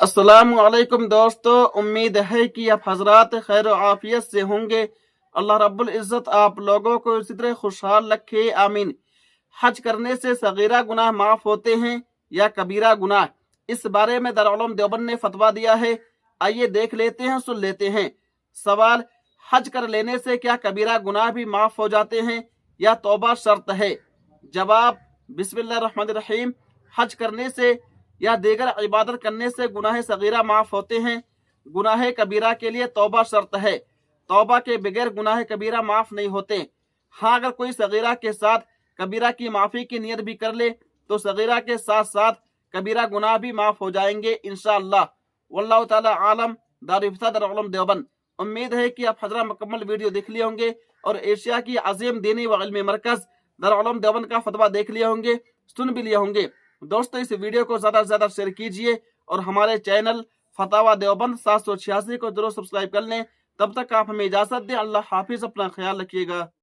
अस्सलाम वालेकुम दोस्तों, उम्मीद है कि आप हजरात खैर और आफियत से होंगे। अल्लाह रब्बुल इज़्ज़त आप लोगों को इसी तरह खुशहाल रखे, आमीन। हज करने से सगीरा गुनाह माफ़ होते हैं या कबीरा गुनाह, इस बारे में दारुल देवबंद ने फतवा दिया है। आइए देख लेते हैं, सुन लेते हैं। सवाल, हज कर लेने से क्या कबीरा गुनाह भी माफ़ हो जाते हैं या तौबा शर्त है? जवाब, बिस्मिल्लाहिर्रहमानिर्रहीम। हज करने से या दीगर इबादत करने से गुनाह सगीरा माफ़ होते हैं। गुनाह कबीरा के लिए तौबा शर्त है। तौबा के बगैर गुनाह कबीरा माफ़ नहीं होते। हाँ, अगर कोई सगीरा के साथ कबीरा की माफ़ी की नियत भी कर ले तो सगीरा के साथ साथ कबीरा गुनाह भी माफ़ हो जाएंगे इंशाअल्लाह। वल्लाहु ताला आलम। दारुल इफ्ता दारुल देवबंद। उम्मीद है कि आप हजरा मुकम्मल वीडियो देख लिए होंगे और एशिया की अजीम दीनी व इल्मी मरकज़ दारुल देवबंद का फतवा देख लिए होंगे, सुन भी लिए होंगे। दोस्तों, इस वीडियो को ज़्यादा से ज़्यादा शेयर कीजिए और हमारे चैनल फतावा देवबंद 786 को जरूर सब्सक्राइब कर लें। तब तक आप हमें इजाज़त दें। अल्लाह हाफिज़, अपना ख्याल रखिएगा।